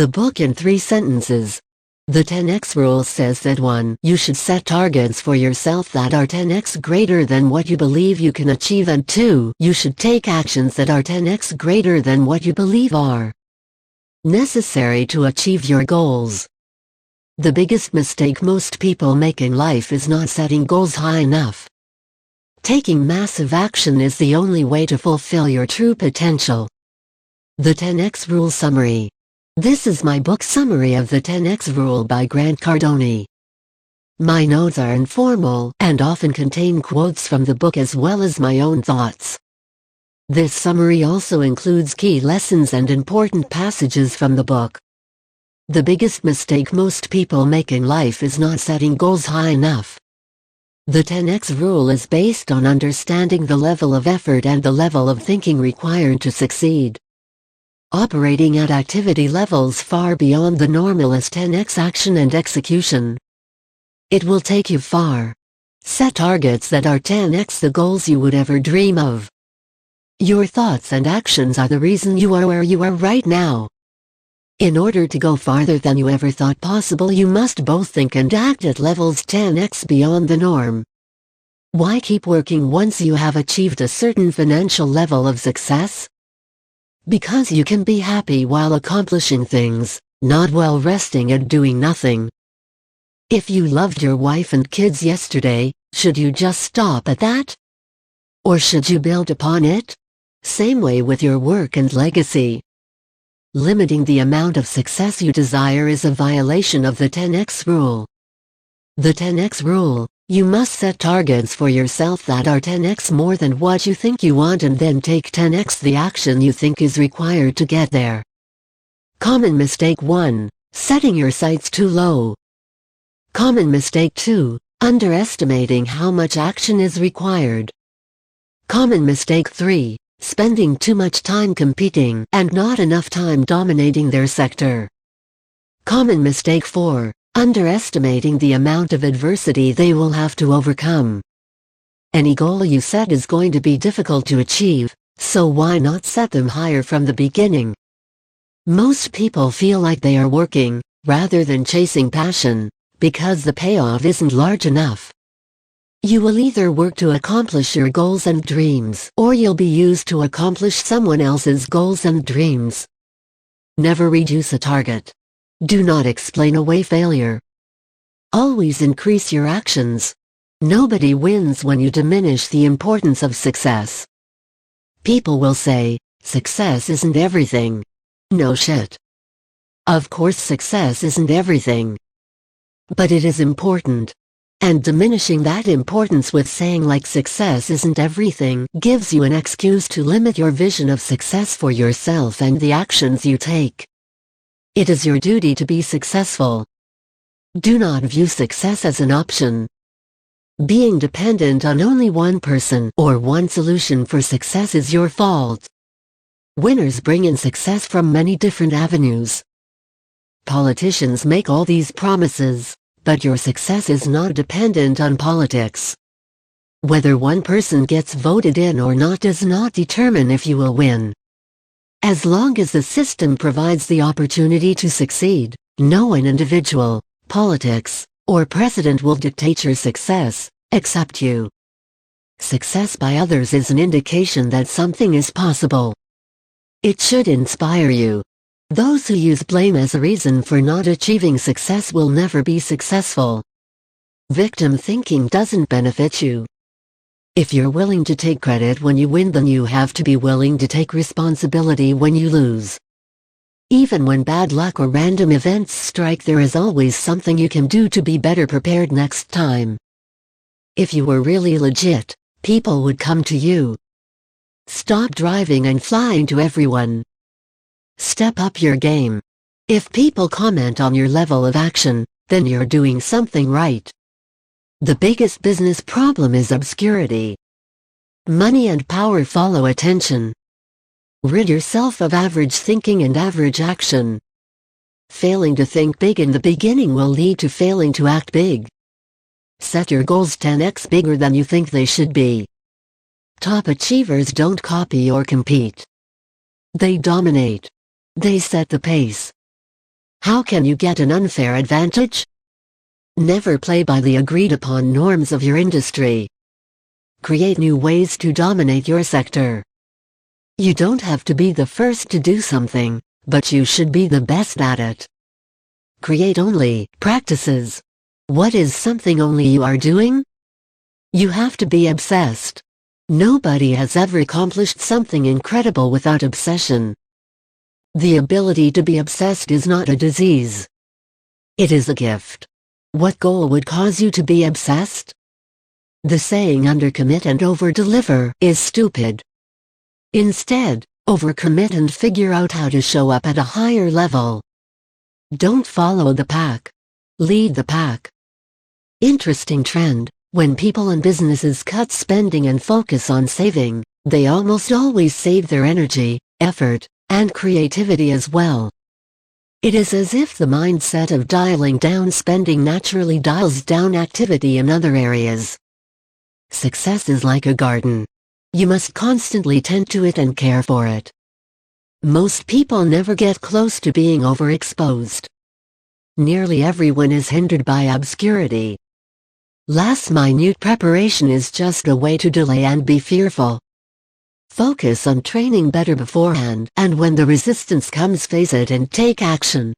The book in 3 sentences. The 10x rule says that 1. You should set targets for yourself that are 10x greater than what you believe you can achieve, and 2. You should take actions that are 10x greater than what you believe are necessary to achieve your goals. The biggest mistake most people make in life is not setting goals high enough. Taking massive action is the only way to fulfill your true potential. The 10x Rule Summary. This is my book summary of the 10x Rule by Grant Cardone. My notes are informal and often contain quotes from the book as well as my own thoughts. This summary also includes key lessons and important passages from the book. The biggest mistake most people make in life is not setting goals high enough. The 10x rule is based on understanding the level of effort and the level of thinking required to succeed. Operating at activity levels far beyond the normal is 10x action and execution. It will take you far. Set targets that are 10x the goals you would ever dream of. Your thoughts and actions are the reason you are where you are right now. In order to go farther than you ever thought possible, you must both think and act at levels 10x beyond the norm. Why keep working once you have achieved a certain financial level of success? Because you can be happy while accomplishing things, not while resting and doing nothing. If you loved your wife and kids yesterday, should you just stop at that? Or should you build upon it? Same way with your work and legacy. Limiting the amount of success you desire is a violation of the 10x rule. The 10x rule: you must set targets for yourself that are 10x more than what you think you want, and then take 10x the action you think is required to get there. Common mistake 1. Setting your sights too low. Common mistake 2. Underestimating how much action is required. Common mistake 3. Spending too much time competing and not enough time dominating their sector. Common mistake 4. Underestimating the amount of adversity they will have to overcome. Any goal you set is going to be difficult to achieve, so why not set them higher from the beginning? Most people feel like they are working, rather than chasing passion, because the payoff isn't large enough. You will either work to accomplish your goals and dreams, or you'll be used to accomplish someone else's goals and dreams. Never reduce a target. Do not explain away failure. Always increase your actions. Nobody wins when you diminish the importance of success. People will say, success isn't everything. No shit. Of course success isn't everything. But it is important. And diminishing that importance with saying like success isn't everything gives you an excuse to limit your vision of success for yourself and the actions you take. It is your duty to be successful. Do not view success as an option. Being dependent on only one person or one solution for success is your fault. Winners bring in success from many different avenues. Politicians make all these promises, but your success is not dependent on politics. Whether one person gets voted in or not does not determine if you will win. As long as the system provides the opportunity to succeed, no one individual, politics, or president will dictate your success, except you. Success by others is an indication that something is possible. It should inspire you. Those who use blame as a reason for not achieving success will never be successful. Victim thinking doesn't benefit you. If you're willing to take credit when you win, then you have to be willing to take responsibility when you lose. Even when bad luck or random events strike, there is always something you can do to be better prepared next time. If you were really legit, people would come to you. Stop driving and flying to everyone. Step up your game. If people comment on your level of action, then you're doing something right. The biggest business problem is obscurity. Money and power follow attention. Rid yourself of average thinking and average action. Failing to think big in the beginning will lead to failing to act big. Set your goals 10x bigger than you think they should be. Top achievers don't copy or compete. They dominate. They set the pace. How can you get an unfair advantage? Never play by the agreed-upon norms of your industry. Create new ways to dominate your sector. You don't have to be the first to do something, but you should be the best at it. Create only practices. What is something only you are doing? You have to be obsessed. Nobody has ever accomplished something incredible without obsession. The ability to be obsessed is not a disease. It is a gift. What goal would cause you to be obsessed? The saying undercommit and overdeliver is stupid. Instead, overcommit and figure out how to show up at a higher level. Don't follow the pack. Lead the pack. Interesting trend: when people and businesses cut spending and focus on saving, they almost always save their energy, effort, and creativity as well. It is as if the mindset of dialing down spending naturally dials down activity in other areas. Success is like a garden. You must constantly tend to it and care for it. Most people never get close to being overexposed. Nearly everyone is hindered by obscurity. Last-minute preparation is just a way to delay and be fearful. Focus on training better beforehand, and when the resistance comes, face it and take action.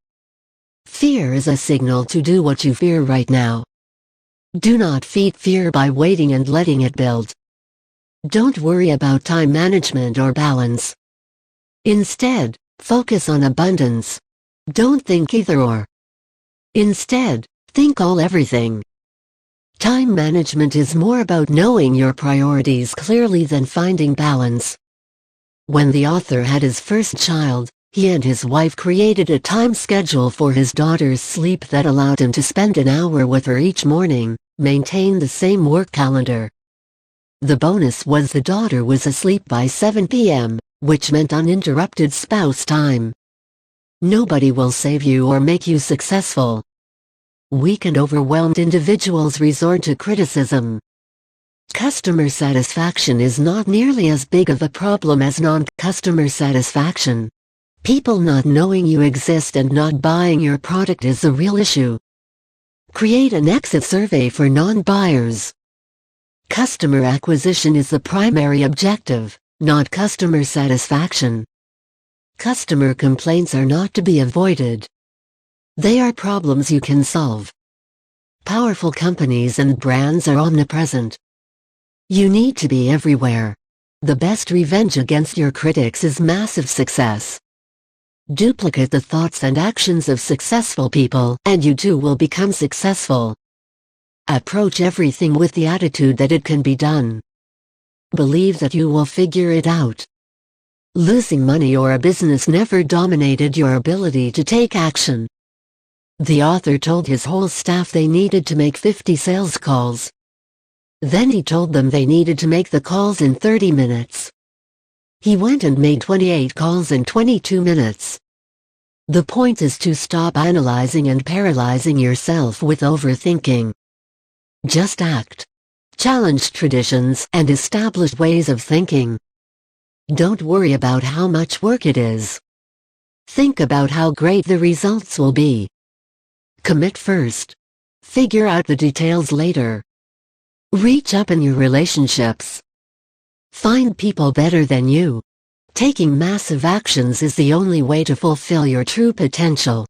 Fear is a signal to do what you fear right now. Do not feed fear by waiting and letting it build. Don't worry about time management or balance. Instead, focus on abundance. Don't think either or. Instead, think all everything. Time management is more about knowing your priorities clearly than finding balance. When the author had his first child, he and his wife created a time schedule for his daughter's sleep that allowed him to spend an hour with her each morning, maintain the same work calendar. The bonus was the daughter was asleep by 7 p.m., which meant uninterrupted spouse time. Nobody will save you or make you successful. Weak and overwhelmed individuals resort to criticism. Customer satisfaction is not nearly as big of a problem as non-customer satisfaction. People not knowing you exist and not buying your product is the real issue. Create an exit survey for non-buyers. Customer acquisition is the primary objective, not customer satisfaction. Customer complaints are not to be avoided. They are problems you can solve. Powerful companies and brands are omnipresent. You need to be everywhere. The best revenge against your critics is massive success. Duplicate the thoughts and actions of successful people, and you too will become successful. Approach everything with the attitude that it can be done. Believe that you will figure it out. Losing money or a business never dominated your ability to take action. The author told his whole staff they needed to make 50 sales calls. Then he told them they needed to make the calls in 30 minutes. He went and made 28 calls in 22 minutes. The point is to stop analyzing and paralyzing yourself with overthinking. Just act. Challenge traditions and established ways of thinking. Don't worry about how much work it is. Think about how great the results will be. Commit first. Figure out the details later. Reach up in your relationships. Find people better than you. Taking massive actions is the only way to fulfill your true potential.